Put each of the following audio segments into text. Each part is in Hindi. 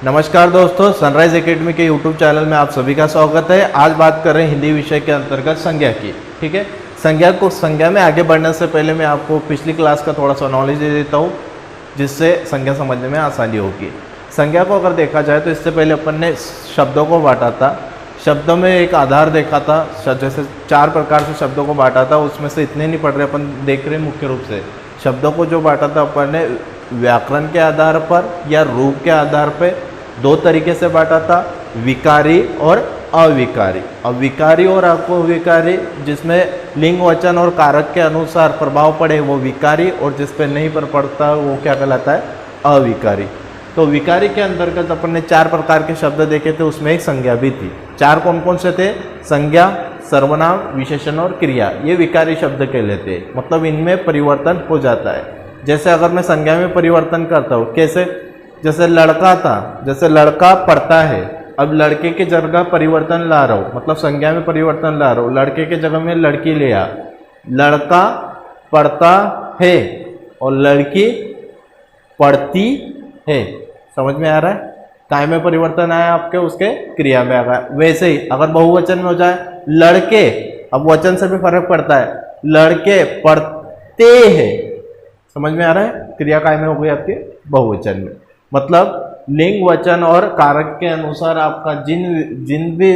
नमस्कार दोस्तों, सनराइज एकेडमी के यूट्यूब चैनल में आप सभी का स्वागत है। आज बात कर रहे हैं हिंदी विषय के अंतर्गत संज्ञा की। ठीक है, संज्ञा में आगे बढ़ने से पहले मैं आपको पिछली क्लास का थोड़ा सा नॉलेज दे देता हूँ, जिससे संज्ञा समझने में आसानी होगी। संज्ञा को अगर देखा जाए तो इससे पहले अपन ने शब्दों को बांटा था। शब्दों में एक आधार देखा था, जैसे 4 प्रकार से शब्दों को बांटा था। उसमें से इतने नहीं पढ़ रहे, अपन देख रहे मुख्य रूप से शब्दों को जो बांटा था अपन ने व्याकरण के आधार पर या रूप के आधार पर 2 तरीके से बांटा था, विकारी और अविकारी। अब विकारी और अविकारी, जिसमें लिंग वचन और कारक के अनुसार प्रभाव पड़े वो विकारी, और जिस पे नहीं पर पड़ता वो क्या कहलाता है, अविकारी। तो विकारी के अंतर्गत अपन ने 4 प्रकार के शब्द देखे थे, उसमें एक संज्ञा भी थी। 4 कौन कौन से थे? संज्ञा, सर्वनाम, विशेषण और क्रिया। ये विकारी शब्द कहलाते हैं, मतलब इनमें परिवर्तन हो जाता है। जैसे अगर मैं संज्ञा में परिवर्तन करता हूँ, कैसे? जैसे लड़का था, जैसे लड़का पढ़ता है, अब लड़के की जगह परिवर्तन ला रहा हूँ, मतलब संज्ञा में परिवर्तन ला रहा हूँ। लड़के के जगह में लड़की ले आ, लड़का पढ़ता है और लड़की पढ़ती है। समझ में आ रहा है? काय में परिवर्तन आया आपके, उसके क्रिया में आ गया। वैसे ही अगर बहुवचन में हो जाए लड़के, अब वचन से भी फर्क पड़ता है, लड़के पढ़ते हैं। समझ में आ रहा है? क्रिया काय में हो गई आपके बहुवचन में। मतलब लिंग, वचन और कारक के अनुसार आपका जिन भी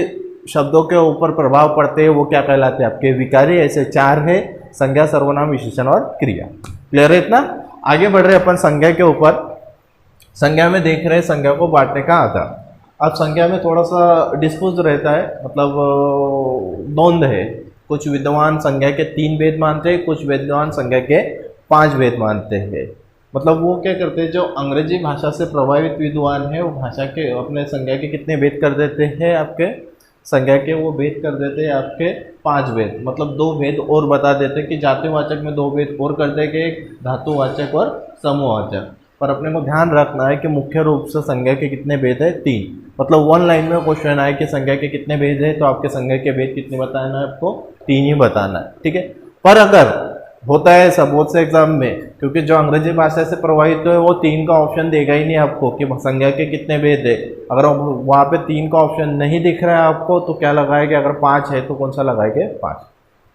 शब्दों के ऊपर प्रभाव पड़ते हैं वो क्या कहलाते हैं, आपके विकारी। ऐसे 4 है, संज्ञा, सर्वनाम, विशेषण और क्रिया। क्लियर है इतना? आगे बढ़ रहे अपन संज्ञा के ऊपर। संज्ञा में देख रहे हैं संज्ञा को बांटने का आधार। अब संज्ञा में थोड़ा सा डिस्प्यूट रहता है, मतलब द्वंद है। कुछ विद्वान संज्ञा के 3 भेद मानते हैं, कुछ विद्वान संज्ञा के 5 भेद मानते हैं। मतलब वो क्या करते हैं, जो अंग्रेजी भाषा से प्रभावित विद्वान है वो भाषा के अपने संज्ञा के कितने भेद कर देते हैं, आपके संज्ञा के वो भेद कर देते हैं आपके 5 भेद। मतलब 2 भेद और बता देते हैं कि जातिवाचक में 2 भेद और कर देंगे, एक धातुवाचक और समूहवाचक। पर अपने को ध्यान रखना है कि मुख्य रूप से संज्ञा के कितने भेद है, 3। मतलब 1 लाइन में क्वेश्चन आए कि संज्ञा के कितने भेद है, तो आपके संज्ञा के भेद कितने बताना है, आपको 3 ही बताना है। ठीक है, पर अगर होता है ऐसा बहुत से एग्जाम में, क्योंकि जो अंग्रेजी भाषा से प्रभावित है वो 3 का ऑप्शन देगा ही नहीं आपको कि संज्ञा के कितने भेद है। अगर वहाँ पे 3 का ऑप्शन नहीं दिख रहा है आपको तो क्या लगाएंगे, अगर 5 है तो कौन सा लगाएंगे, 5।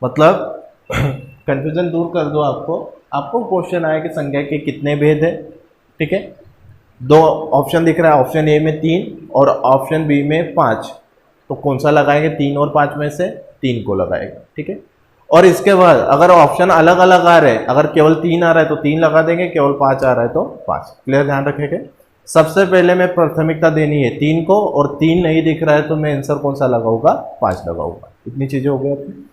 मतलब कंफ्यूजन दूर कर दो। आपको क्वेश्चन आया कि संज्ञा के कितने भेद है। ठीक है, 2 ऑप्शन दिख रहा है, ऑप्शन ए में 3 और ऑप्शन बी में 5, तो कौन सा लगाएंगे? 3 और 5 में से 3 को लगाएगा। ठीक है, और इसके बाद अगर ऑप्शन अलग अलग आ रहे हैं, अगर केवल 3 आ रहा है तो 3 लगा देंगे, केवल 5 आ रहा है तो 5। क्लियर? ध्यान रखेंगे। सबसे पहले मैं प्राथमिकता देनी है 3 को, और 3 नहीं दिख रहा है तो मैं आंसर कौन सा लगाऊंगा, 5 लगाऊंगा। इतनी चीजें हो गई अपनी।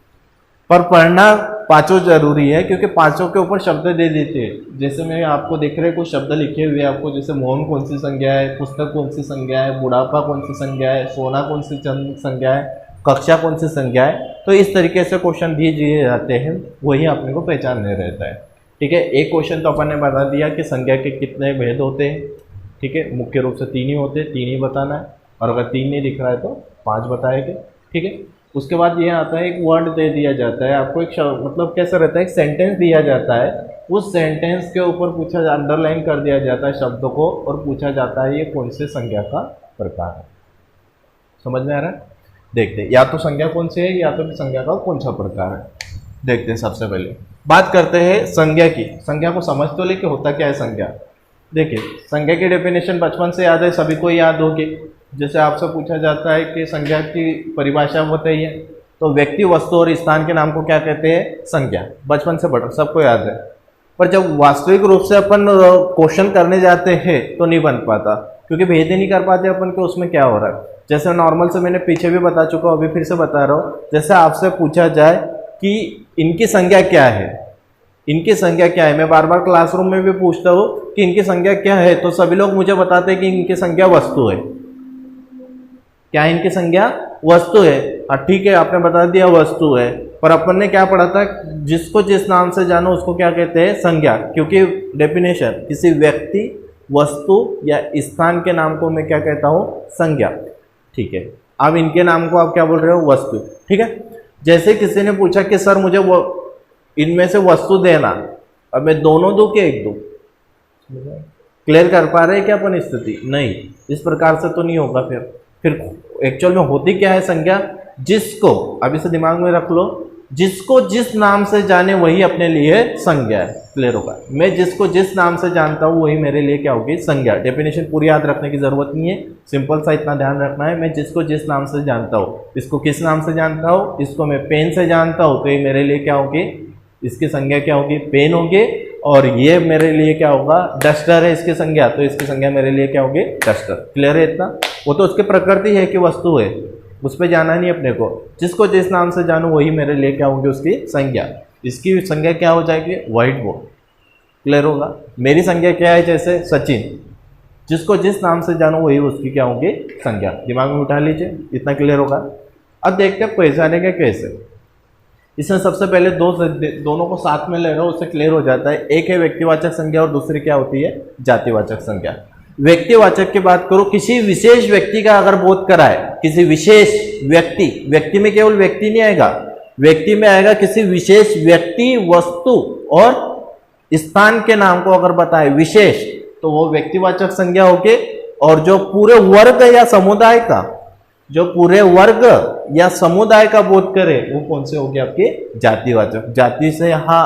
पर पढ़ना 5 जरूरी है, क्योंकि 5 के ऊपर शब्द दे देते हैं। जैसे मैं आपको देख रहे कुछ शब्द लिखे हुए आपको, जैसे मोहन कौन सी संज्ञा है, पुस्तक कौन सी संज्ञा है, बुढ़ापा कौन सी संज्ञा है, सोना कौन सी संज्ञा है, कक्षा कौन सी संज्ञा है। तो इस तरीके से क्वेश्चन दिए जाते हैं, वही अपने को पहचानने रहता है। ठीक है, एक क्वेश्चन तो अपन ने बता दिया कि संज्ञा के कितने भेद होते हैं। ठीक है, मुख्य रूप से 3 ही होते हैं, 3 ही बताना है, और अगर 3 नहीं दिख रहा है तो 5 बताएंगे। ठीक है, उसके बाद ये आता है एक वर्ड दे दिया जाता है आपको, एक मतलब कैसा रहता है, एक सेंटेंस दिया जाता है। उस सेंटेंस के ऊपर पूछा, अंडरलाइन कर दिया जाता है शब्द को, और पूछा जाता है ये कौन से संज्ञा का प्रकार है। समझ में आ रहा है? देखते हैं या तो संज्ञा कौन सी है या तो संज्ञा का कौन सा प्रकार है। देखते हैं, सबसे पहले बात करते हैं संज्ञा की। संज्ञा को समझ तो लेके होता क्या है संज्ञा। देखिए, संज्ञा की डेफिनेशन बचपन से याद है, सभी को याद होगी। जैसे आपसे पूछा जाता है कि संज्ञा की परिभाषा बताइए, तो व्यक्ति, वस्तु और स्थान के नाम को क्या कहते हैं, संज्ञा। बचपन से पढ़ो, सबको याद है। पर जब वास्तविक रूप से अपन क्वेश्चन करने जाते हैं तो नहीं बन पाता, क्योंकि भेद ही नहीं कर पाते अपन को उसमें क्या हो रहा है। जैसे नॉर्मल से मैंने पीछे भी बता चुका हूँ, अभी फिर से बता रहा हूँ। जैसे आपसे पूछा जाए कि इनकी संज्ञा क्या है, इनकी संज्ञा क्या है, मैं बार बार क्लासरूम में भी पूछता हूँ कि इनकी संज्ञा क्या है, तो सभी लोग मुझे बताते हैं कि इनकी संज्ञा वस्तु है। क्या है इनकी संज्ञा? वस्तु है। ठीक है, आपने बता दिया वस्तु है, पर अपन ने क्या पढ़ा था, जिसको जिस नाम से जानो उसको क्या कहते हैं, संज्ञा। क्योंकि डेफिनेशन किसी व्यक्ति, वस्तु या स्थान के नाम को मैं क्या कहता हूँ, संज्ञा। ठीक है, अब इनके नाम को आप क्या बोल रहे हो, वस्तु। ठीक है, जैसे किसी ने पूछा कि सर मुझे वो इनमें से वस्तु देना, अब मैं दोनों दूं कि एक दूं, क्लियर कर पा रहे हैं क्या अपन स्थिति? नहीं, इस प्रकार से तो नहीं होगा। फिर एक्चुअल में होती क्या है संज्ञा? जिसको, अभी से दिमाग में रख लो, जिसको जिस नाम से जाने वही अपने लिए संज्ञा है। क्लियर होगा? मैं जिसको जिस नाम से जानता हूँ वही मेरे लिए क्या होगी? संज्ञा। डेफिनेशन पूरी याद रखने की जरूरत नहीं है, सिंपल सा इतना ध्यान रखना है, मैं जिसको जिस नाम से जानता हूँ, इसको किस नाम से जानता हूँ, इसको मैं पेन से जानता हूँ, तो ये मेरे लिए क्या होगी? इसकी संज्ञा क्या होगी? पेन होगी। और ये मेरे लिए क्या होगा? डस्टर है इसकी संज्ञा, तो इसकी संज्ञा मेरे लिए क्या होगी? डस्टर। क्लियर है इतना? वो तो उसकी प्रकृति है कि वस्तु है, उस पर जाना नहीं अपने को। जिसको जिस नाम से जानूँ वही मेरे लिए क्या होगी? उसकी संज्ञा। इसकी संज्ञा क्या हो जाएगी? White board. क्लियर होगा? मेरी संज्ञा क्या है? जैसे सचिन, जिसको जिस नाम से जानूँ वही उसकी क्या होगी? संज्ञा। दिमाग में उठा लीजिए, इतना क्लियर होगा। अब देखते हैं पहचाने का कैसे। इसमें सबसे पहले दोनों को साथ में ले रहा हूं, उससे क्लियर हो जाता है। एक है व्यक्तिवाचक संज्ञा और दूसरी क्या होती है? जातिवाचक संज्ञा। व्यक्तिवाचक की बात करो, किसी विशेष व्यक्ति का अगर बोध कराए, किसी विशेष व्यक्ति, व्यक्ति में केवल व्यक्ति नहीं आएगा, व्यक्ति में आएगा किसी विशेष व्यक्ति, वस्तु और स्थान के नाम को अगर बताए विशेष, तो वो व्यक्तिवाचक संज्ञा होगी। और जो पूरे वर्ग या समुदाय का, जो पूरे वर्ग या समुदाय का बोध करे, वो कौन से होगी? आपके जातिवाचक। जाति से यहाँ,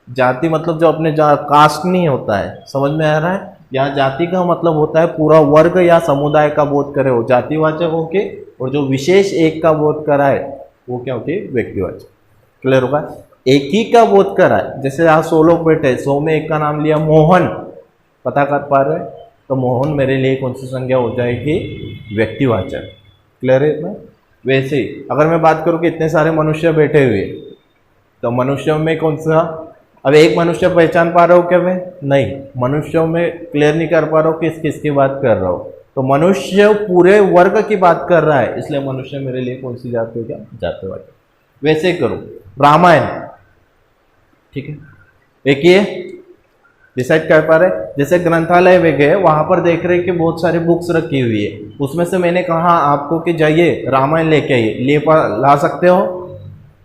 जाति मतलब जो अपने कास्ट नहीं होता है, समझ में आ रहा है? यहाँ जाति का मतलब होता है पूरा वर्ग या समुदाय का बोध करे, वो जातिवाचक होके। और जो विशेष एक का बोध कराए वो क्या होती है? व्यक्तिवाचक। क्लियर होगा? एक ही का बोध कराए, जैसे आज 100 लोग बैठे, 100 में एक का नाम लिया मोहन, पता कर पा रहे हैं, तो मोहन मेरे लिए कौन सी संज्ञा हो जाएगी? व्यक्तिवाचक। क्लियर है इतना? वैसे ही अगर मैं बात करूं कि इतने सारे मनुष्य बैठे हुए, तो मनुष्यों में कौन सा? अब एक मनुष्य पहचान पा रहा हूँ क्या मैं? नहीं, मनुष्यों में क्लियर नहीं कर पा रहा हूँ किस किस की बात कर रहा हूँ। तो मनुष्य पूरे वर्ग की बात कर रहा है, इसलिए मनुष्य मेरे लिए कौन सी जाति हो गया? जातिवाचक। वैसे करो रामायण, ठीक है, एक ही है, डिसाइड कर पा रहे। जैसे ग्रंथालय में गए, वहां पर देख रहे कि बहुत सारी बुक्स रखी हुई है, उसमें से मैंने कहा आपको कि जाइए रामायण लेके आइए, ला सकते हो,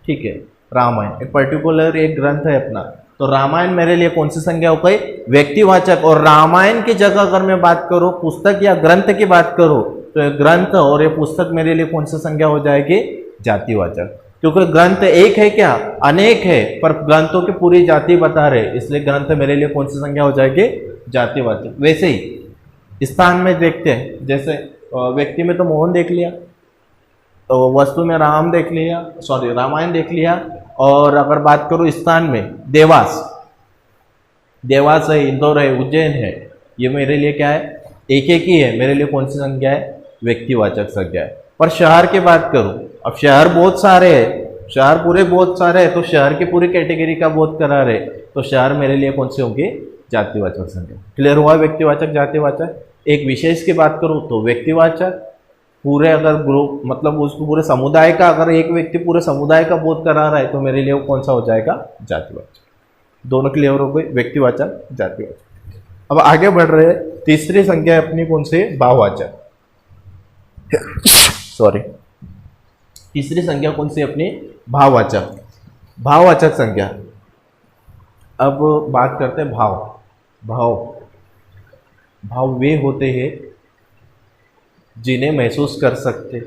ठीक है। रामायण एक पर्टिकुलर एक ग्रंथ है अपना, तो रामायण मेरे लिए कौन सी संज्ञा हो गई? व्यक्तिवाचक। और रामायण की जगह अगर मैं बात करूं पुस्तक या ग्रंथ की बात करूं, तो ये ग्रंथ और ये पुस्तक मेरे लिए कौन सी संज्ञा हो जाएगी? जातिवाचक। क्योंकि ग्रंथ एक है क्या? अनेक है, पर ग्रंथों की पूरी जाति बता रहे, इसलिए ग्रंथ मेरे लिए कौन सी संज्ञा हो जाएगी? जातिवाचक। वैसे ही स्थान में देखते हैं, जैसे व्यक्ति में तो मोहन देख लिया, तो वस्तु में राम देख लिया, सॉरी रामायण देख लिया। और अगर बात करूं स्थान में, देवास, देवास है, इंदौर है, उज्जैन है, ये मेरे लिए क्या है? एक एक ही है, मेरे लिए कौन सी संज्ञा है? व्यक्तिवाचक संज्ञा है। पर शहर की बात करूं, अब शहर बहुत सारे हैं, शहर पूरे बहुत सारे हैं, तो शहर की पूरी कैटेगरी का बोध करा रहे, तो शहर मेरे लिए कौन सी होगी? जातिवाचक संज्ञा। क्लियर हुआ? व्यक्तिवाचक जातिवाचक। एक विशेष की बात करूं तो व्यक्तिवाचक, पूरे अगर ग्रुप मतलब उसको पूरे समुदाय का, अगर एक व्यक्ति पूरे समुदाय का बोध करा रहा है, तो मेरे लिए वो कौन सा हो जाएगा? जातिवाचक। दोनों क्लियर हो गए, व्यक्तिवाचक जातिवाचक। अब आगे बढ़ रहे हैं, तीसरी संज्ञा अपनी कौन सी? भाववाचक। सॉरी, तीसरी संज्ञा कौन सी अपनी? भाववाचक। भाववाचक संज्ञा। अब बात करते हैं भाव। भाव, भाव वे होते हैं जिन्हें महसूस कर सकते,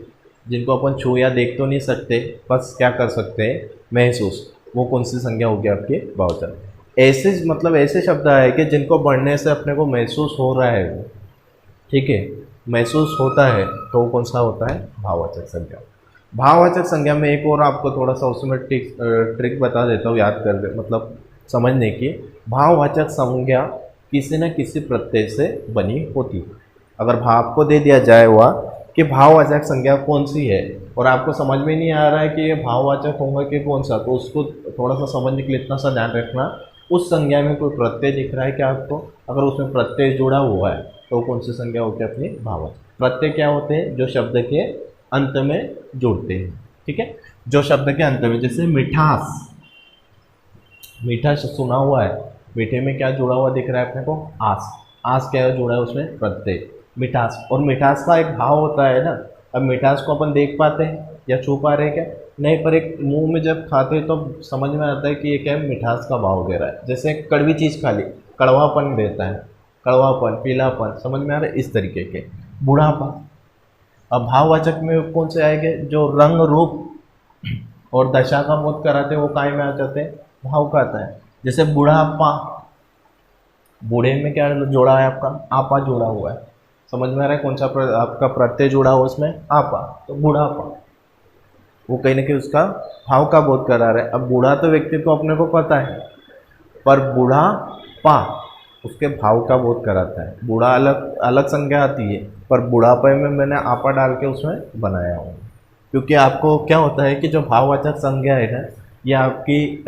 जिनको अपन छू या देख तो नहीं सकते, बस क्या कर सकते हैं? महसूस। वो कौन सी संज्ञा होगी आपकी? भाववाचक। ऐसे मतलब ऐसे शब्द आए कि जिनको पढ़ने से अपने को महसूस हो रहा है, ठीक है, महसूस होता है, तो वो कौन सा होता है? भाववाचक संज्ञा। भाववाचक संज्ञा में एक और आपको थोड़ा सा उसमें ट्रिक बता देता हूँ, याद कर मतलब समझने की। भाववाचक संज्ञा किसी न किसी प्रत्यय से बनी होती। अगर भाव को दे दिया जाए हुआ कि भाववाचक संज्ञा कौन सी है, और आपको समझ में नहीं आ रहा है कि ये भाववाचक होगा कि कौन सा, तो उसको थोड़ा सा समझने के लिए इतना सा ध्यान रखना, उस संज्ञा में कोई प्रत्यय दिख रहा है क्या आपको? अगर उसमें प्रत्यय जुड़ा हुआ है, तो कौन सी संज्ञा होती है अपनी? भाववाचक। प्रत्यय क्या होते हैं? जो शब्द के अंत में जुड़ते हैं, ठीक है, जो शब्द के अंत में, जैसे मिठास, मीठा सुना हुआ है, मीठे में क्या जुड़ा हुआ दिख रहा है अपने को? आस। आस क्या जुड़ा है उसमें? प्रत्यय। मिठास, और मिठास का एक भाव होता है ना। अब मिठास को अपन देख पाते हैं या छू पा रहे हैं क्या? नहीं, पर एक मुंह में जब खाते हैं तो समझ में आता है कि ये क्या है? मिठास का भाव दे रहा है। जैसे कड़वी चीज़ खा ली, कड़वापन देता है, कड़वापन, पीलापन, समझ में आ रहा है, इस तरीके के। बुढ़ापा, अब भाववाचक में कौन से आएंगे, जो रंग रूप और दशा का बोध कराते हैं वो काय में आ जाते हैं, भाव का आता है। जैसे बुढ़ापा, बूढ़े में क्या जोड़ा है आपका, आपा जोड़ा हुआ है, समझ में आ रहा है, कौन सा आपका प्रत्यय जुड़ा हुआ उसमें, आपा, तो बुढ़ापा, वो कहीं ना कहीं उसका भाव का बोध करा रहा है। अब बूढ़ा तो व्यक्ति को अपने को पता है, पर बुढ़ापा उसके भाव का बोध कराता है। बूढ़ा अलग अलग संज्ञा आती है, पर बुढ़ापे में मैंने आपा डाल के उसमें बनाया हूँ, क्योंकि आपको क्या होता है कि जो भाववाचक संज्ञा है ना, ये आपकी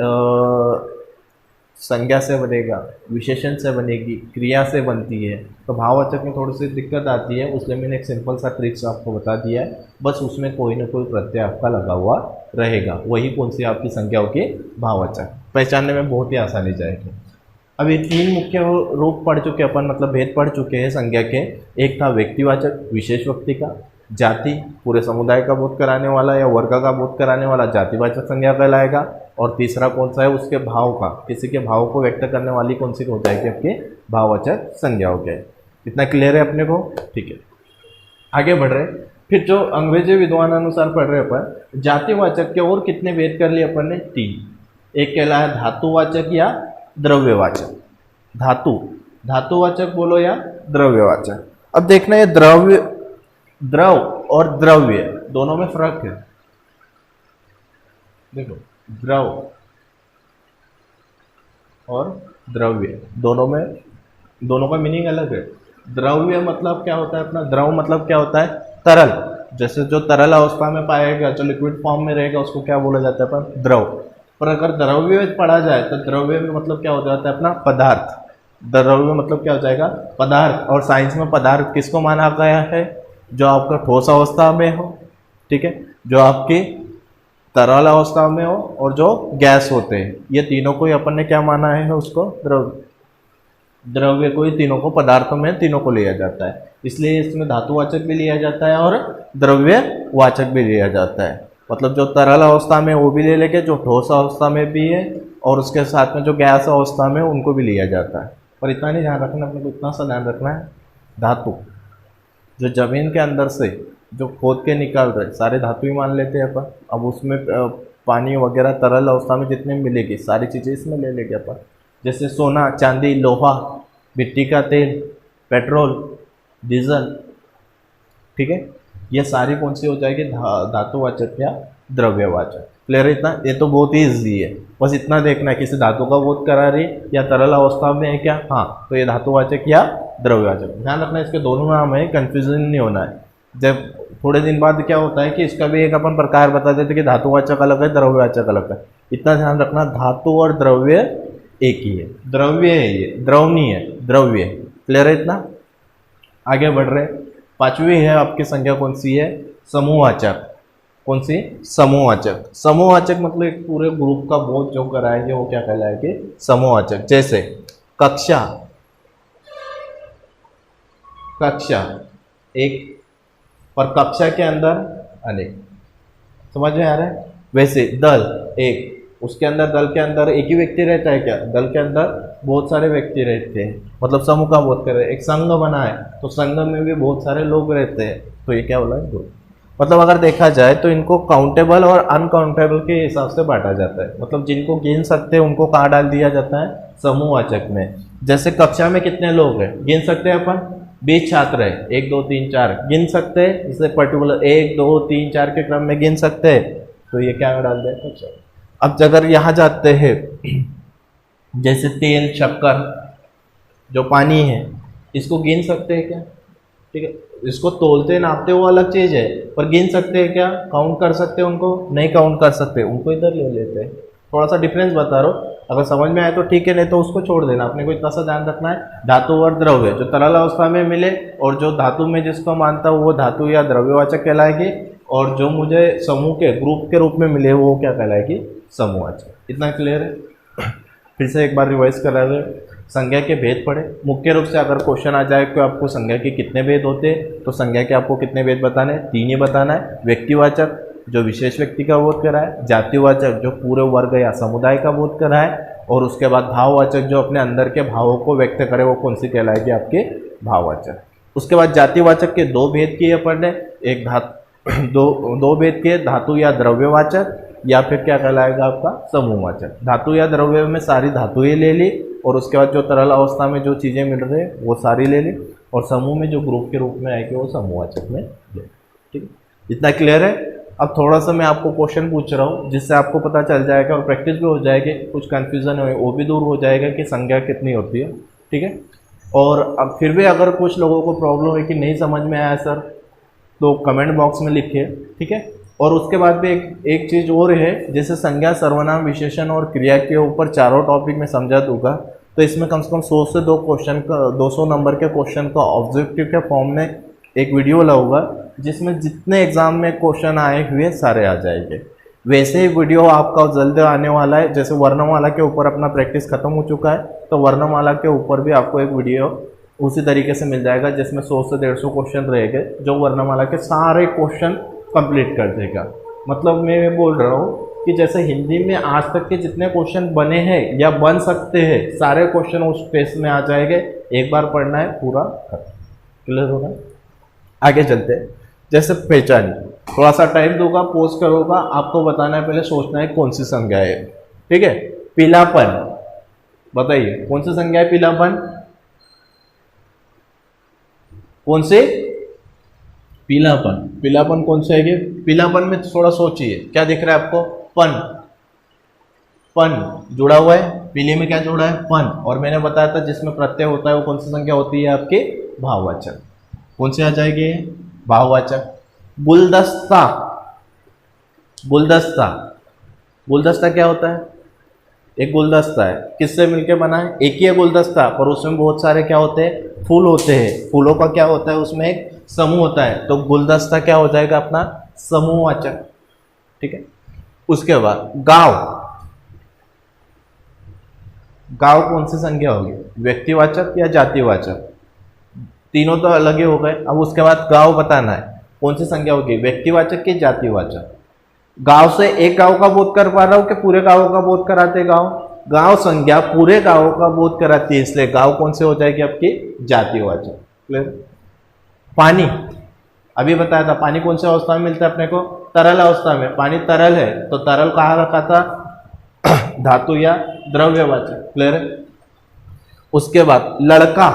संज्ञा से बनेगा, विशेषण से बनेगी, क्रिया से बनती है, तो भाववाचक में थोड़ी सी दिक्कत आती है। उसलिए मैंने एक सिंपल सा ट्रिक्स आपको बता दिया है, बस उसमें कोई ना कोई प्रत्यय आपका लगा हुआ रहेगा, वही कौन सी आपकी संज्ञाओं के भाववाचक, पहचानने में बहुत ही आसानी जाएगी। अब ये 3 मुख्य रूप पढ़ चुके अपन, मतलब भेद पढ़ चुके हैं संज्ञा के। एक था व्यक्तिवाचक, विशेष व्यक्ति का, जाति पूरे समुदाय का बोध कराने वाला या वर्ग का बोध कराने वाला जातिवाचक संज्ञा कहलाएगा, और तीसरा कौन सा है, उसके भाव का, किसी के भाव को व्यक्त करने वाली कौन सी हो जाएगी, आपके भाववाचक संज्ञा हो गए। इतना क्लियर है अपने को, ठीक है। आगे बढ़ रहे, फिर जो अंग्रेजी विद्वान अनुसार पढ़ रहे अपन, जातिवाचक के और कितने भेद कर लिए अपन ने, 3। एक कहला है धातुवाचक या द्रव्यवाचक। धातुवाचक बोलो या द्रव्यवाचक। अब देखना ये द्रव और द्रव्य दोनों में फर्क है। देखो, द्रव और द्रव्य दोनों का मीनिंग अलग है। द्रव्य मतलब क्या होता है अपना, द्रव मतलब क्या होता है, तरल। जैसे जो तरल अवस्था में पाएगा, जो लिक्विड फॉर्म में रहेगा, उसको क्या बोला जाता है अपन, द्रव। पर अगर द्रव्य पढ़ा जाए तो द्रव्य में मतलब क्या हो जाता है अपना, पदार्थ। द्रव्य मतलब क्या हो जाएगा, पदार्थ। और साइंस में पदार्थ किसको माना गया है, जो आपका ठोस अवस्था में हो, ठीक है, जो आपकी तरल अवस्था में हो, और जो गैस होते हैं, ये तीनों को ही अपन ने क्या माना है, उसको द्रव्य को ही तीनों को, पदार्थों में तीनों को लिया जाता है। इसलिए इसमें धातुवाचक भी लिया जाता है और द्रव्यवाचक भी लिया जाता है। मतलब जो तरल अवस्था में वो भी ले लेंगे, जो ठोस अवस्था में भी है, और उसके साथ में जो गैस अवस्था में उनको भी लिया जाता है। पर इतना नहीं ध्यान रखना, अपने को इतना सा ध्यान रखना है, धातु जो जमीन के अंदर से जो खोद के निकाल रहे, सारे धातु ही मान लेते हैं अपन। अब उसमें पानी वगैरह तरल अवस्था में जितने मिलेगी सारी चीज़ें इसमें ले लेंगे अपन। जैसे सोना, चांदी, लोहा, मिट्टी का तेल, पेट्रोल, डीजल, ठीक है, ये सारी कौन सी हो जाएगी, धातुवाचक या द्रव्यवाचक। क्लियर है इतना? ये तो बहुत ही ईजी है, बस इतना देखना है किसी धातु का बोध करा रही या तरल अवस्था में है क्या, हाँ, तो ये धातुवाचक या द्रव्यवाचक। ध्यान रखना, इसके दोनों नाम है, कंफ्यूजन नहीं होना है। जब थोड़े दिन बाद क्या होता है कि इसका भी एक अपन प्रकार बता देते कि धातुवाचक अलग है, द्रव्यवाचक अलग है। इतना ध्यान रखना, धातु और द्रव्य एक ही है, द्रव्य है ये, द्रव नहीं है, द्रव्य। क्लियर है इतना? आगे बढ़ रहे, 5वीं है आपकी संख्या कौन सी है, समूहवाचक। कौन सी? समूहवाचक। समूहवाचक मतलब एक पूरे ग्रुप का बोध जो कराएंगे वो क्या कहलाएगी, समूहवाचक। जैसे कक्षा, कक्षा एक, पर कक्षा के अंदर अनेक। समझ में आ रहा है? वैसे दल एक, उसके अंदर, दल के अंदर एक ही व्यक्ति रहता है क्या, दल के अंदर बहुत सारे व्यक्ति रहते हैं, मतलब समूह का बोध कर रहे हैं। एक संघ बना है तो संघ में भी बहुत सारे लोग रहते हैं, तो ये क्या बोला है, ग्रुप। मतलब अगर देखा जाए तो इनको काउंटेबल और अनकाउंटेबल के हिसाब से बांटा जाता है। मतलब जिनको गिन सकते हैं उनको कहाँ डाल दिया जाता है, समूहवाचक में। जैसे कक्षा में कितने लोग हैं, गिन सकते हैं अपन, 20 छात्र है, 1 2 3 4 गिन सकते हैं। जैसे पर्टिकुलर 1 2 3 4 के क्रम में गिन सकते हैं, तो ये क्या डाल दे कक्षा। अब अगर यहाँ जाते हैं, जैसे तेल, शक्कर, जो पानी है, इसको गिन सकते हैं क्या, ठीक है, इसको तोलते नापते वो अलग चीज़ है, पर गिन सकते हैं क्या, काउंट कर सकते हैं उनको, नहीं काउंट कर सकते, उनको इधर ले लेते हैं। थोड़ा सा डिफरेंस बता रहा हूँ, अगर समझ में आए तो ठीक है, नहीं तो उसको छोड़ देना। अपने को इतना सा ध्यान रखना है, धातु और द्रव्य जो तरल अवस्था में मिले, और जो धातु में जिसको मानता हूँ वो धातु या द्रव्यवाचक कहलाएगी, और जो मुझे समूह के, ग्रुप के रूप में मिले वो क्या कहलाएगी, समूहवाचक। इतना क्लियर है? फिर से एक बार रिवाइज करा रहे, संज्ञा के भेद पढ़े। मुख्य रूप से अगर क्वेश्चन आ जाए कि आपको संज्ञा के कितने भेद होते हैं, तो संज्ञा के आपको कितने भेद बताने हैं, 3 ही बताना है। व्यक्तिवाचक, जो विशेष व्यक्ति का बोध कर रहा है, जातिवाचक जो पूरे वर्ग या समुदाय का बोध कर रहा है, और उसके बाद भाववाचक जो अपने अंदर के भावों को व्यक्त करे, वो कौन सी कहलाएगी आपके भाववाचक। उसके बाद जातिवाचक के दो भेद किए अपन ने, एक दो भेद के, धातु या द्रव्यवाचक, या फिर क्या कहलाएगा आपका समूहवाचक। धातु या द्रव्य में सारी धातुएं ले ली, और उसके बाद जो तरल अवस्था में जो चीज़ें मिल रही है वो सारी ले ली, और समूह में जो ग्रुप के रूप में आएगी वो समूहवाचक में ले। ठीक है, इतना क्लियर है। अब थोड़ा सा मैं आपको क्वेश्चन पूछ रहा हूँ जिससे आपको पता चल जाएगा और प्रैक्टिस भी हो जाएगी, कुछ कन्फ्यूजन है वो भी दूर हो जाएगा कि संज्ञा कितनी होती है। ठीक है, और अब फिर भी अगर कुछ लोगों को प्रॉब्लम है कि नहीं समझ में आया सर, तो कमेंट बॉक्स में लिखिए। ठीक है, और उसके बाद भी एक चीज़ और है, जैसे संज्ञा, सर्वनाम, विशेषण और क्रिया के ऊपर चारों टॉपिक में समझा दूंगा, तो इसमें कम से कम 100 से 200 नंबर के क्वेश्चन का ऑब्जेक्टिव के फॉर्म में एक वीडियो लाऊंगा, जिसमें जितने एग्जाम में क्वेश्चन आए हुए सारे आ जाएंगे। वैसे ही वीडियो आपका जल्द आने वाला है, जैसे वर्णमाला के ऊपर अपना प्रैक्टिस खत्म हो चुका है, तो वर्णमाला के ऊपर भी आपको एक वीडियो उसी तरीके से मिल जाएगा, जिसमें 100 से 150 क्वेश्चन रहेंगे, जो वर्णमाला के सारे क्वेश्चन कंप्लीट कर देगा। मतलब मैं ये बोल रहा हूँ कि जैसे हिंदी में आज तक के जितने क्वेश्चन बने हैं या बन सकते हैं, सारे क्वेश्चन उस पेज में आ जाएंगे। एक बार पढ़ना है, पूरा क्लियर होगा। आगे चलते हैं, जैसे पहचान, थोड़ा सा टाइम दूंगा, पोज करूंगा, आपको बताना है, पहले सोचना है कौन सी संज्ञा है। ठीक है, पीलापन, बताइए कौन सी संज्ञा है पीलापन, कौन से पीलापन, पीलापन कौन सा है? पीलापन में थोड़ा सोचिए, क्या दिख रहा है आपको? पन, पन जुड़ा हुआ है, पीले में क्या जुड़ा है? पन। और मैंने बताया था जिसमें प्रत्यय होता है वो कौन सी संज्ञा होती है आपके? भाववाचक। कौन से आ जाएंगे? भाववाचक। गुलदस्ता, गुलदस्ता, गुलदस्ता क्या होता है? एक गुलदस्ता है, किससे मिलके बना है? एक ही है गुलदस्ता, पर उसमें बहुत सारे क्या होते हैं? फूल होते हैं। फूलों का क्या होता है? उसमें एक समूह होता है, तो गुलदस्ता क्या हो जाएगा अपना? समूहवाचक। ठीक है, उसके बाद गांव, गांव कौन सी संज्ञा होगी? व्यक्तिवाचक या जातिवाचक? तीनों तो अलग ही हो गए। अब उसके बाद गांव बताना है, कौन सी संज्ञा होगी? व्यक्तिवाचक की जातिवाचक? गांव से एक गांव का बोध कर पा रहा हूं कि पूरे गांव का बोध कराते? गांव, गांव संज्ञा पूरे गांव का बोध कराती है, इसलिए गांव कौन से हो जाएगी आपकी? जातिवाचक। क्लियर? पानी, अभी बताया था पानी कौन सी अवस्था में मिलता है अपने को? तरल अवस्था में। पानी तरल है, तो तरल कहाँ रखा था? धातु या द्रव्यवाचक। क्लियर है? उसके बाद लड़का,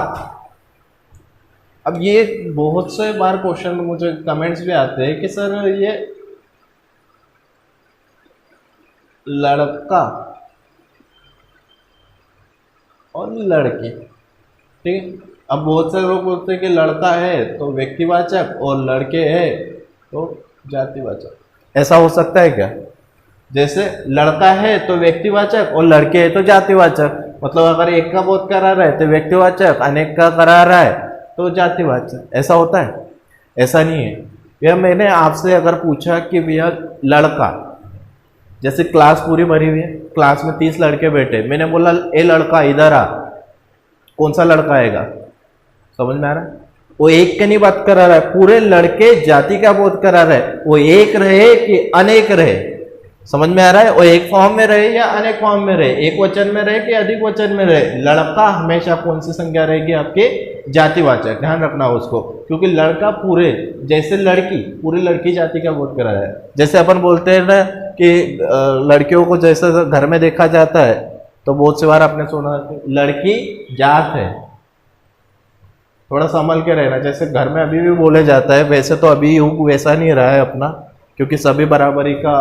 अब ये बहुत से बार क्वेश्चन मुझे कमेंट्स भी आते हैं कि सर ये लड़का और लड़की, ठीक है। अब बहुत से लोग बोलते हैं कि लड़का है तो व्यक्तिवाचक और लड़के हैं तो जातिवाचक। ऐसा हो सकता है क्या? जैसे लड़का है तो व्यक्तिवाचक और लड़के हैं तो जातिवाचक। मतलब अगर एक का बोध करा रहा है तो व्यक्तिवाचक, अनेक का करा रहा है तो जातिवाचक। ऐसा होता है? ऐसा नहीं है। यह मैंने आपसे अगर पूछा कि भैया लड़का, जैसे क्लास पूरी भरी हुई है, क्लास में 30 लड़के बैठे, मैंने बोला ए लड़का इधर आ, कौन सा लड़का आएगा? समझ में आ रहा है? वो एक का नहीं बात करा रहा है, पूरे लड़के जाति का बोध करा रहा है। वो एक रहे कि अनेक रहे, समझ में आ रहा है? वो एक फॉर्म में रहे या अनेक फॉर्म में रहे, एक वचन में रहे कि अधिक वचन में रहे, लड़का हमेशा कौन सी संज्ञा रहेगी आपके? जातिवाचक। ध्यान रखना उसको, क्योंकि लड़का पूरे, जैसे लड़की पूरी लड़की जाति का बोध करा है। जैसे अपन बोलते हैं ना कि लड़कियों को जैसे घर में देखा जाता है, तो बहुत सी बार आपने सुना लड़की जात है। थोड़ा संभल के रहना, जैसे घर में अभी भी बोले जाता है, वैसे तो अभी युग वैसा नहीं रहा है अपना, क्योंकि सभी बराबरी का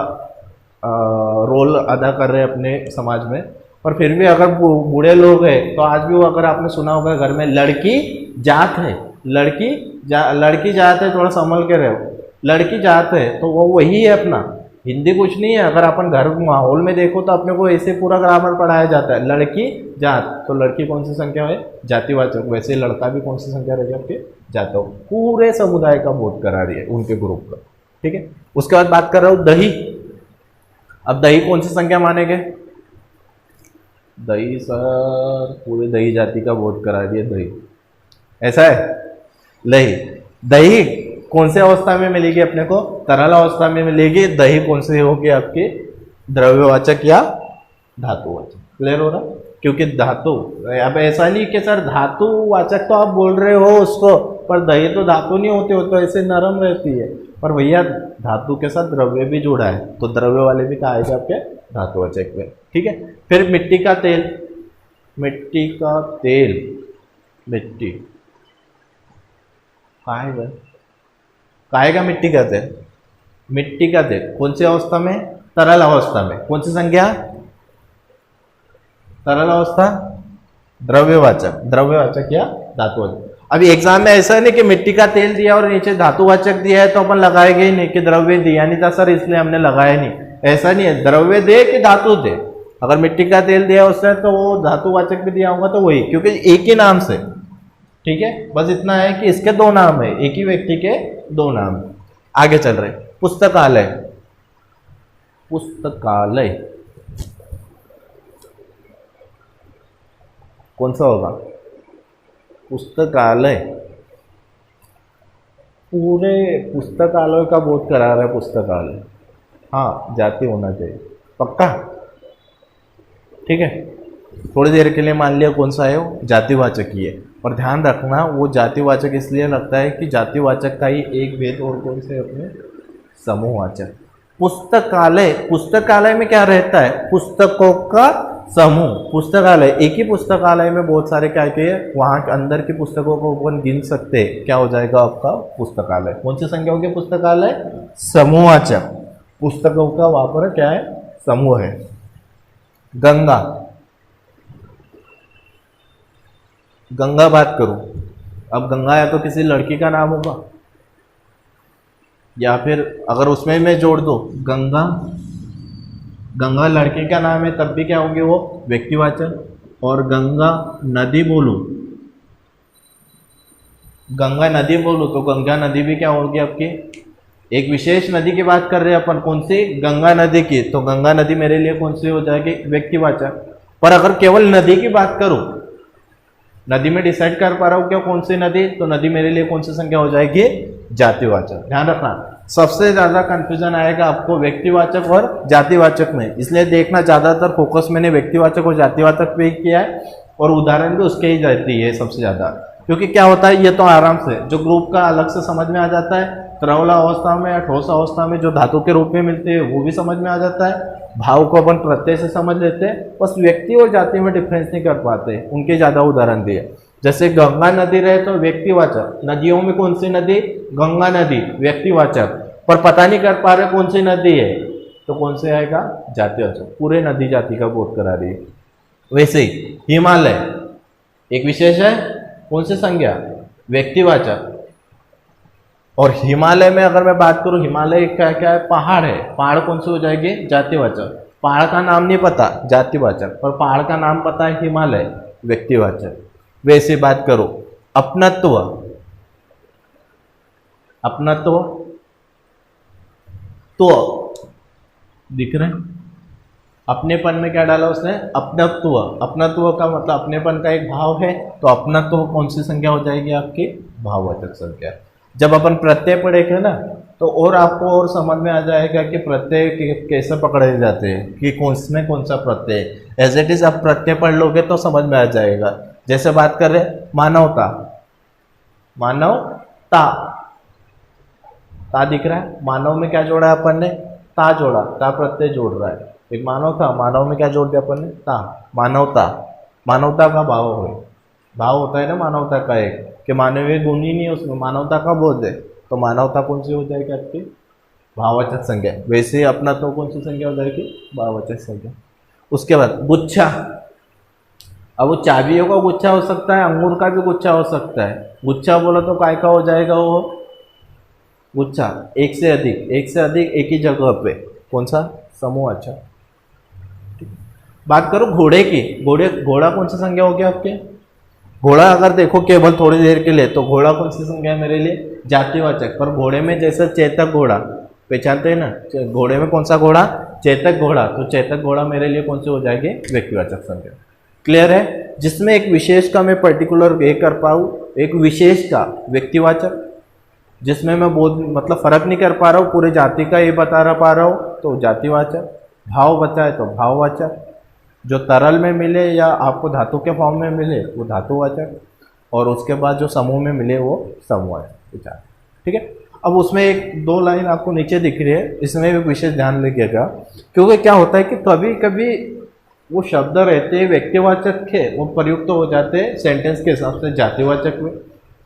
रोल अदा कर रहे हैं अपने समाज में। और फिर भी अगर बूढ़े लोग हैं तो आज भी वो, अगर आपने सुना होगा घर में लड़की जात है, लड़की जात है, थोड़ा संभल के रहो, लड़की जात है तो वो वही है अपना, हिंदी कुछ नहीं है। अगर अपन घर माहौल में देखो तो अपने को ऐसे पूरा ग्रामर पढ़ाया जाता है, लड़की जात, तो लड़की कौन सी संख्या है? जातिवाचक। वैसे लड़का भी कौन सी संख्या रहेगी आपके? जातो। पूरे समुदाय का बोध करा रही है, उनके ग्रुप का। ठीक है, उसके बाद बात कर रहा हूँ दही। अब दही कौन सी संख्या मानेंगे? दही सर पूरे दही जाति का बोध करा रही है दही, ऐसा है? दही, दही कौन से अवस्था में मिलेगी अपने को? तरल अवस्था में मिलेगी। दही कौन सी होगी आपकी? द्रव्यवाचक या धातुवाचक। क्लियर हो रहा? क्योंकि धातु, अब ऐसा नहीं कि सर धातुवाचक तो आप बोल रहे हो उसको, पर दही तो धातु नहीं होती, हो तो ऐसे नरम रहती है। पर भैया धातु के साथ द्रव्य भी जुड़ा है, तो द्रव्य वाले भी कहा आएगा आपके धातुवाचक में। ठीक है। फिर मिट्टी का तेल, मिट्टी का तेल, मिट्टी काहेगा मिट्टी का तेल? मिट्टी का तेल कौन सी अवस्था में? तरल अवस्था में। कौन सी संज्ञा? तरल अवस्था, द्रव्यवाचक, द्रव्यवाचक या धातुवाचक। अभी एग्जाम में ऐसा नहीं कि मिट्टी का तेल दिया और नीचे धातुवाचक दिया है तो अपन लगाएंगे ही नहीं कि द्रव्य दिया नहीं था सर इसलिए हमने लगाया नहीं, ऐसा नहीं है। द्रव्य दे कि धातु दे, अगर मिट्टी का तेल दिया उसने तो वो धातुवाचक भी दिया होगा तो वही, क्योंकि एक ही नाम से। ठीक है, बस इतना है कि इसके दो नाम है, एक ही व्यक्ति के दो नाम। आगे चल रहे, पुस्तकालय, पुस्तकालय कौन सा होगा? पुस्तकालय, पूरे पुस्तकालय का बोध करा रहा है पुस्तकालय। हाँ, जाति होना चाहिए पक्का। ठीक है, थोड़ी देर के लिए मान लिया कौन सा है वो? जातिवाचक ही है। और ध्यान रखना वो जातिवाचक इसलिए लगता है कि जातिवाचक का ही एक भेद और कौन से अपने समूहवाचक। पुस्तकालय, पुस्तकालय में क्या रहता है? पुस्तकों का समूह। पुस्तकालय, एक ही पुस्तकालय में बहुत सारे क्या है, वहां के अंदर की पुस्तकों को अपन गिन सकते हैं, क्या हो जाएगा आपका पुस्तकालय। कौन सी संख्या होगी? पुस्तकालय समूहवाचक। पुस्तकों का वहां पर क्या है? समूह है। गंगा, गंगा बात करूं, अब गंगा या तो किसी लड़की का नाम होगा या फिर अगर उसमें मैं जोड़ दूं गंगा, गंगा लड़के का नाम है तब भी क्या होंगे वो? व्यक्तिवाचक। और गंगा नदी बोलूं, गंगा नदी बोलूं तो गंगा नदी भी क्या होगी आपकी? एक विशेष नदी की बात कर रहे हैं अपन, कौन सी? गंगा नदी की, तो गंगा नदी मेरे लिए कौन सी हो जाएगी? व्यक्तिवाचक। पर अगर केवल नदी की बात करूं, नदी में डिसाइड कर पा रहा हूं क्या कौन सी नदी, तो नदी मेरे लिए कौन सी संख्या हो जाएगी? जातिवाचक। ध्यान रखना, सबसे ज्यादा कंफ्यूजन आएगा आपको व्यक्तिवाचक और जातिवाचक में, इसलिए देखना ज्यादातर फोकस मैंने व्यक्तिवाचक और जातिवाचक पे किया है और उदाहरण भी उसके ही जाती है सबसे ज्यादा। क्योंकि क्या होता है, ये तो आराम से जो ग्रुप का अलग से समझ में आ जाता है, तरल अवस्था में या ठोस अवस्था में जो धातु के रूप में मिलते हैं वो भी समझ में आ जाता है, भाव को अपन प्रत्यय से समझ लेते हैं, बस व्यक्ति और जाति में डिफरेंस नहीं कर पाते, उनके ज्यादा उदाहरण दिए। जैसे गंगा नदी रहे तो व्यक्तिवाचक, नदियों में कौन सी नदी? गंगा नदी, व्यक्तिवाचक। पर पता नहीं कर पा रहे कौन सी नदी है, तो कौन से आएगा? जातिवाचक। पूरे नदी जाति का बोध करा रही है। वैसे ही हिमालय एक विशेष है, कौन सी संज्ञा? व्यक्तिवाचक। और हिमालय में अगर मैं बात करूं, हिमालय क्या क्या है? पहाड़ है, पहाड़ कौन सी हो जाएगी? जातिवाचक। पहाड़ का नाम नहीं पता, जातिवाचक, पर पहाड़ का नाम पता है हिमालय, व्यक्तिवाचक। वैसे बात करो अपनत्व, अपनत्व तो दिख रहे हैं, अपनेपन में क्या डाला उसने? अपनत्व। अपनत्व का मतलब अपनेपन का एक भाव है, तो अपनत्व कौन सी संख्या हो जाएगी आपकी? भाववाचक संख्या। जब अपन प्रत्यय पढ़ेंगे ना तो और आपको और समझ में आ जाएगा कि प्रत्यय कैसे पकड़े जाते हैं, कि कौन में कौन सा प्रत्यय। एज इट इज आप प्रत्यय पढ़ लोगे तो समझ में आ जाएगा। जैसे बात कर रहे मानवता, मानवता, ता दिख रहा है, मानव में क्या जोड़ा है अपन ने? ता जोड़ा, ता प्रत्यय जोड़ रहा है। एक मानव था, मानव में क्या जोड़ दिया अपन ने? ता, मानवता। मानवता का भाव है, भाव होता है ना मानवता का एक, कि मानवीय गुण ही नहीं है उसमें, मानवता का बोध है, तो मानवता कौन सी हो जाएगी आपकी? भाववाचक संज्ञा। वैसे ही अपना तो कौन सी संज्ञा हो जाएगी? भाववाचक संज्ञा। उसके बाद गुच्छा, अब वो चाबियों का गुच्छा हो सकता है, अंगूर का भी गुच्छा हो सकता है। गुच्छा बोला तो काय का हो जाएगा वो? गुच्छा, एक से अधिक, एक से अधिक एक ही जगह पे, कौन सा? समूहवाचक। बात करो घोड़े की, घोड़ा कौन सी संज्ञा होगी आपके? घोड़ा अगर देखो केवल थोड़ी देर के लिए, तो घोड़ा कौन सी संज्ञा है मेरे लिए? जातिवाचक। पर घोड़े में जैसे चेतक घोड़ा पहचानते हैं ना, घोड़े में कौन सा घोड़ा? चेतक घोड़ा, तो चेतक घोड़ा मेरे लिए कौन सी हो जाएगी? व्यक्तिवाचक संज्ञा। क्लियर है? जिसमें एक विशेष का मैं पर्टिकुलर ये कर पाऊँ, एक विशेष का व्यक्तिवाचक, जिसमें मैं बहुत मतलब फर्क नहीं कर पा रहा हूँ, पूरे जाति का ये बता पा रहा हूँ तो जातिवाचक। भाव बचा है तो भाववाचक। जो तरल में मिले या आपको धातु के फॉर्म में मिले वो धातुवाचक, और उसके बाद जो समूह में मिले वो समूहवाचक विचार। ठीक है, अब उसमें एक दो लाइन आपको नीचे दिख रही है, इसमें भी विशेष ध्यान रखिएगा, क्योंकि क्या होता है कि कभी कभी वो शब्द रहते हैं व्यक्तिवाचक के, वो प्रयुक्त हो जाते हैं सेंटेंस के हिसाब से जातिवाचक में।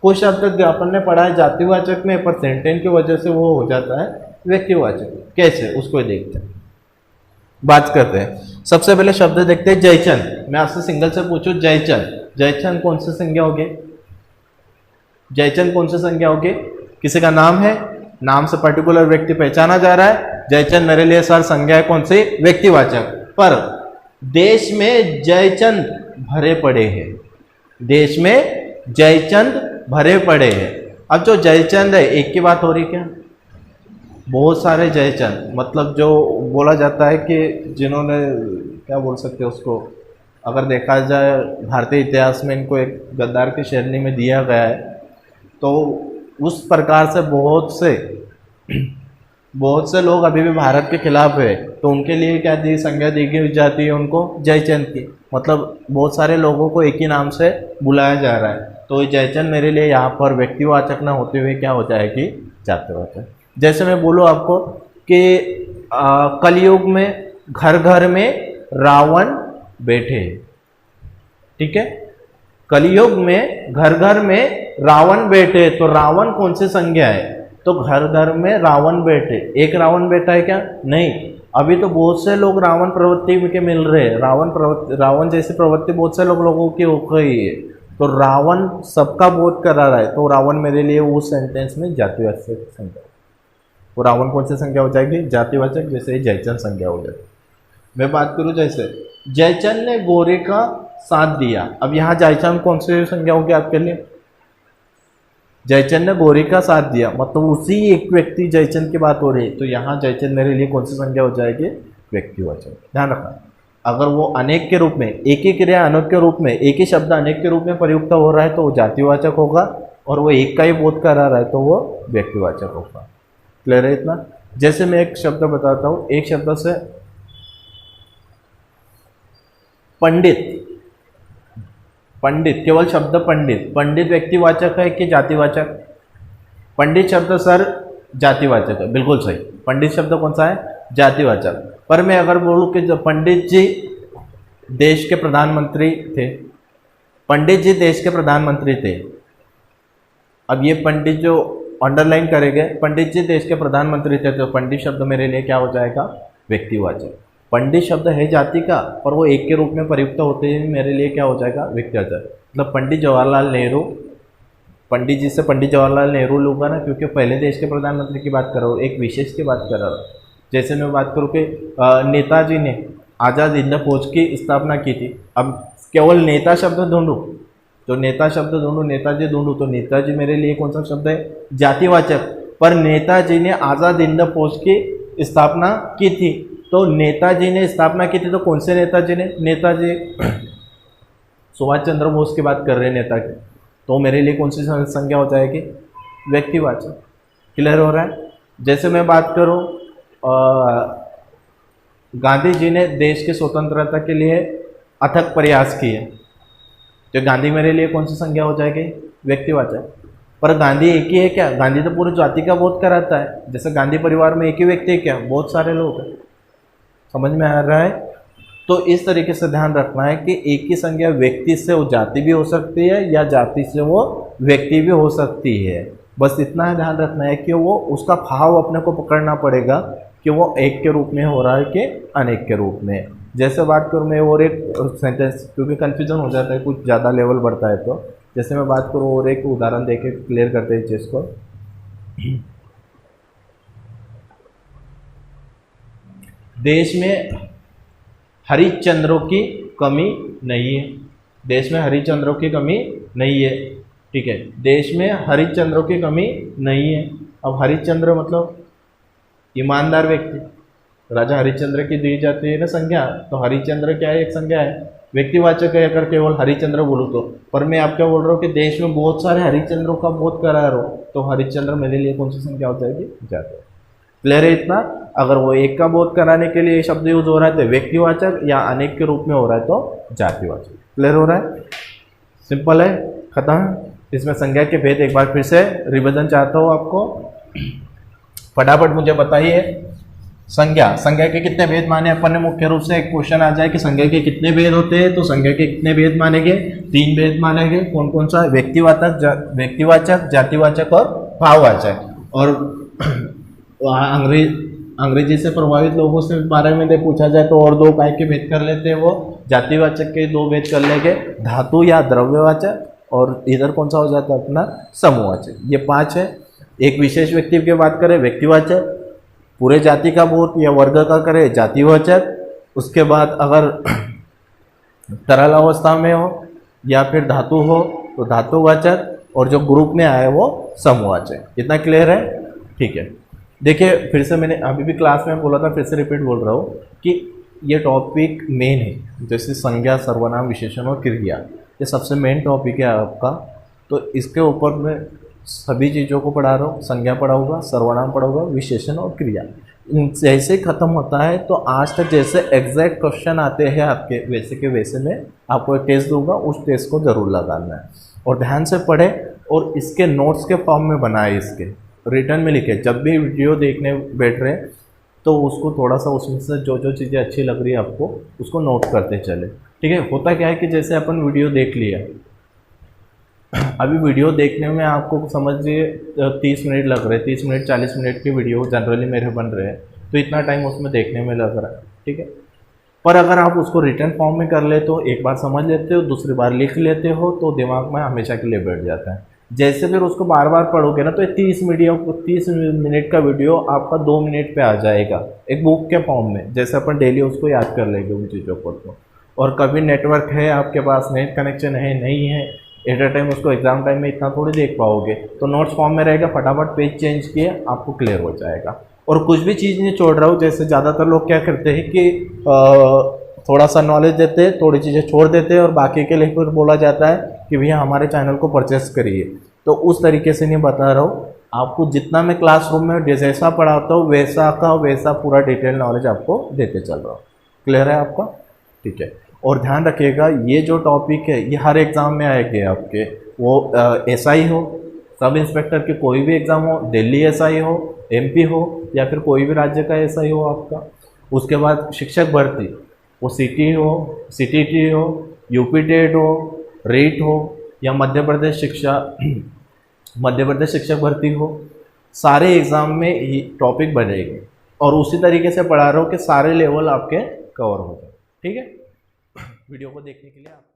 कुछ शब्द अपन ने पढ़ा है जातिवाचक में, पर सेंटेंस की वजह से वो हो जाता है व्यक्तिवाचक। कैसे, उसको देखते हैं, बात करते हैं। सबसे पहले शब्द देखते हैं जयचंद। मैं आपसे सिंगल से पूछूं जयचंद, जयचंद कौन सी संज्ञा होगी? जयचंद कौन सी संज्ञा होगी? किसी का नाम है, नाम से पर्टिकुलर व्यक्ति पहचाना जा रहा है। जयचंद मेरे लिए सर संज्ञा है कौन सी? व्यक्तिवाचक। पर देश में जयचंद भरे पड़े हैं, देश में जयचंद भरे पड़े हैं। अब जो जयचंद है, एक की बात हो रही क्या? बहुत सारे जयचंद, मतलब जो बोला जाता है कि जिन्होंने, क्या बोल सकते हैं उसको, अगर देखा जाए भारतीय इतिहास में इनको एक गद्दार की श्रेणी में दिया गया है, तो उस प्रकार से बहुत से लोग अभी भी भारत के खिलाफ है, तो उनके लिए क्या दी संज्ञा दी गई जाती है उनको? जयचंद की। मतलब बहुत सारे लोगों को एक ही नाम से बुलाया जा रहा है, तो जयचंद मेरे लिए यहाँ पर व्यक्तिवाचक ना होते हुए क्या हो जाएगी? जातिवाचक। जैसे मैं बोलूँ आपको कि कलयुग में घर घर में रावण बैठे, ठीक है, कलयुग में घर घर में रावण बैठे, तो रावण कौन सी संज्ञा है? तो घर घर में रावण बैठे, एक रावण बैठा है क्या? नहीं, अभी तो बहुत से लोग रावण प्रवृत्ति के मिल रहे हैं। रावण जैसी प्रवृत्ति बहुत से लोगों की हो गई है, तो रावण सबका बोध करा रहा है, तो रावण मेरे लिए उस सेंटेंस में जातिवाचक संज्ञा। वो रावण कौन सी संज्ञा हो जाएगी? जातिवाचक। जैसे जयचंद संज्ञा हो जाएगी। मैं बात करूं जैसे जयचंद ने गोरे का साथ दिया, अब यहाँ जयचंद कौन सी संज्ञा होगी आपके लिए? जयचंद ने गोरे का साथ दिया, मतलब उसी एक व्यक्ति जयचंद की बात हो रही है, तो यहाँ जयचंद मेरे लिए कौन सी संज्ञा हो जाएगी? व्यक्तिवाचक। ध्यान रखना, अगर वो अनेक के रूप में, एक ही क्रिया अनेक के रूप में, एक ही शब्द अनेक के रूप में प्रयुक्त हो रहा है तो वो जातिवाचक होगा, और वो एक का ही बोध करा रहा है तो वो व्यक्तिवाचक होगा। क्लियर है इतना? जैसे मैं एक शब्द बताता हूँ, एक शब्द से पंडित, पंडित केवल शब्द पंडित, पंडित व्यक्तिवाचक है कि जातिवाचक? पंडित शब्द सर जातिवाचक है, बिल्कुल सही। पंडित शब्द कौन सा है? जातिवाचक। पर मैं अगर बोलूँ कि जब पंडित जी देश के प्रधानमंत्री थे, पंडित जी देश के प्रधानमंत्री थे, अब ये पंडित जो अंडरलाइन करेंगे, पंडित जी देश के प्रधानमंत्री थे, तो पंडित शब्द मेरे लिए क्या हो जाएगा? व्यक्तिवाचक। पंडित शब्द है जाति का, पर वो एक के रूप में प्रयुक्त होते हैं, मेरे लिए क्या हो जाएगा? व्यक्तिवाचक। मतलब पंडित जवाहरलाल नेहरू, पंडित जी से पंडित जवाहरलाल नेहरू लूँगा ना, क्योंकि पहले देश के प्रधानमंत्री की बात कर रहा हूँ, एक विशेष की बात कर रहा हूँ। जैसे मैं बात करूँ कि नेताजी ने आज़ाद हिंद फौज की स्थापना की थी, अब केवल नेता शब्द ढूंढूँ तो नेता शब्द ढूंढूँ, नेताजी ढूंढूँ तो नेताजी मेरे लिए कौन सा शब्द है? जातिवाचक। पर नेताजी ने आज़ाद हिंद फौज की स्थापना की थी, तो नेताजी ने स्थापना की थी, तो कौन से नेताजी ने? नेताजी सुभाष चंद्र बोस की बात कर रहे हैं नेता की, तो मेरे लिए कौन सी संज्ञा हो जाएगी? व्यक्तिवाचक। क्लियर हो रहा है? जैसे मैं बात करूं, गांधी जी ने देश की स्वतंत्रता के लिए अथक प्रयास किए, तो गांधी मेरे लिए कौन सी संज्ञा हो जाएगी? व्यक्तिवाचक। पर गांधी एक ही है क्या? गांधी तो पूरी जाति का बोध कराता है। जैसे गांधी परिवार में एक ही व्यक्ति है क्या? बहुत सारे लोग हैं। समझ में आ रहा है? तो इस तरीके से ध्यान रखना है कि एक ही संज्ञा व्यक्ति से वो जाति भी हो सकती है, या जाति से वो व्यक्ति भी हो सकती है। बस इतना ध्यान रखना है कि वो उसका भाव अपने को पकड़ना पड़ेगा कि वो एक के रूप में हो रहा है कि अनेक के रूप में। जैसे बात करूँ मैं और एक सेंटेंस, क्योंकि कन्फ्यूजन हो जाता है कुछ ज़्यादा लेवल बढ़ता है, तो जैसे मैं बात करूँ और एक उदाहरण देके क्लियर करते हैं चीज़ को। देश में हरिश्चंद्रों की कमी नहीं है, देश में हरिश्चंद्रों की कमी नहीं है, ठीक है, देश में हरिश्चंद्रों की कमी नहीं है। अब हरिश्चंद्र मतलब ईमानदार व्यक्ति, राजा हरिश्चंद्र की दी जाती है ना संज्ञा, तो हरिश्चंद्र क्या है? एक संज्ञा है। व्यक्तिवाचक है अगर केवल हरिश्चंद्र बोलूँ तो, पर मैं आप क्या बोल रहा हूँ कि देश में बहुत सारे हरिश्चंद्रों का बहुत करार हो, तो हरिश्चंद्र मेरे लिए कौन सी संख्या हो जाएगी? जाति। क्लियर है इतना? अगर वो एक का बोध कराने के लिए ये शब्द यूज हो रहा है तो व्यक्तिवाचक, या अनेक के रूप में हो रहा है तो जातिवाचक। क्लियर हो रहा है? सिंपल है, खत्म। इसमें संज्ञा के भेद एक बार फिर से रिविजन चाहता हूँ आपको, फटाफट मुझे बताइए। संज्ञा के कितने भेद माने अपन ने? मुख्य रूप से एक क्वेश्चन आ जाए कि संज्ञा के कितने भेद होते हैं, तो संज्ञा के कितने भेद मानेंगे? 3 भेद मानेंगे। कौन कौन सा? व्यक्तिवाचक, जातिवाचक और भाववाचक। और अंग्रेजी से प्रभावित लोगों से बारे में पूछा जाए तो और 2 काय के भेद कर लेते हैं, वो जातिवाचक के 2 भेद कर लेंगे, धातु या द्रव्यवाचक, और इधर कौन सा हो जाता है अपना? समूहवाचक। ये 5 है। एक विशेष व्यक्ति की बात करें व्यक्तिवाचक, पूरे जाति का बोध या वर्ग का करें जातिवाचक, उसके बाद अगर तरल अवस्था में हो या फिर धातु हो तो धातुवाचक, और जो ग्रुप में आए वो समूहवाचक। इतना क्लियर है? ठीक है। देखिए फिर से मैंने अभी भी क्लास में बोला था, फिर से रिपीट बोल रहा हूँ कि ये टॉपिक मेन है, जैसे संज्ञा, सर्वनाम, विशेषण और क्रिया, ये सबसे मेन टॉपिक है आपका। तो इसके ऊपर मैं सभी चीज़ों को पढ़ा रहा हूँ, संज्ञा पढ़ाऊँगा, सर्वनाम पढ़ाऊँगा, विशेषण और क्रिया। जैसे ही खत्म होता है तो आज तक जैसे एग्जैक्ट क्वेश्चन आते हैं आपके, वैसे के वैसे मैं आपको एक टेस्ट दूंगा, उस टेस्ट को ज़रूर लगाना है और ध्यान से पढ़े, और इसके नोट्स के फॉर्म में बनाए, इसके रिटर्न में लिखे। जब भी वीडियो देखने बैठ रहे तो उसको थोड़ा सा उसमें से जो जो चीज़ें अच्छी लग रही है आपको उसको नोट करते चले। ठीक है? होता क्या है कि जैसे अपन वीडियो देख लिया, अभी वीडियो देखने में आपको समझिए 30 मिनट लग रहे हैं, 30 मिनट 40 मिनट की वीडियो जनरली मेरे बन रहे हैं, तो इतना टाइम उसमें देखने में लग रहा है। ठीक है? पर अगर आप उसको रिटर्न फॉर्म में कर लेते हो, एक बार समझ लेते हो, दूसरी बार लिख लेते हो, तो दिमाग में हमेशा के लिए बैठ जाता है। जैसे फिर उसको बार बार पढ़ोगे ना तो 30 मिनट का वीडियो आपका 2 मिनट पे आ जाएगा, एक बुक के फॉर्म में, जैसे अपन डेली उसको याद कर लेंगे उन चीज़ों को। तो और कभी नेटवर्क है आपके पास, नेट कनेक्शन है नहीं है, एट अ टाइम उसको एग्जाम टाइम में इतना थोड़ी देख पाओगे, तो नोट्स फॉर्म में रहेगा, फटाफट पेज चेंज किए आपको क्लियर हो जाएगा। और कुछ भी चीज़ नहीं छोड़ रहा हूँ, जैसे ज़्यादातर लोग क्या करते हैं कि थोड़ा सा नॉलेज देते हैं, थोड़ी चीज़ें छोड़ देते हैं, और बाकी के लिए फिर बोला जाता है कि भैया हमारे चैनल को परचेस करिए। तो उस तरीके से नहीं बता रहा हूँ, आपको जितना मैं क्लासरूम में जैसा पढ़ाता हूँ वैसा का वैसा पूरा डिटेल नॉलेज आपको देते चल रहा हूँ। क्लियर है आपका? ठीक है। और ध्यान रखिएगा, ये जो टॉपिक है ये हर एग्ज़ाम में आएंगे आपके, वो SI हो, सब इंस्पेक्टर के कोई भी एग्ज़ाम हो, दिल्ली SI हो, MP हो, या फिर कोई भी राज्य का SI हो आपका। उसके बाद शिक्षक भर्ती, वो CT हो, CTT हो, UP टेट हो, रेट हो, या मध्य प्रदेश शिक्षक भर्ती हो, सारे एग्ज़ाम में ये टॉपिक बनेंगे, और उसी तरीके से पढ़ा रहा हूँ कि सारे लेवल आपके कवर हो जाए। ठीक है? वीडियो को देखने के लिए आपका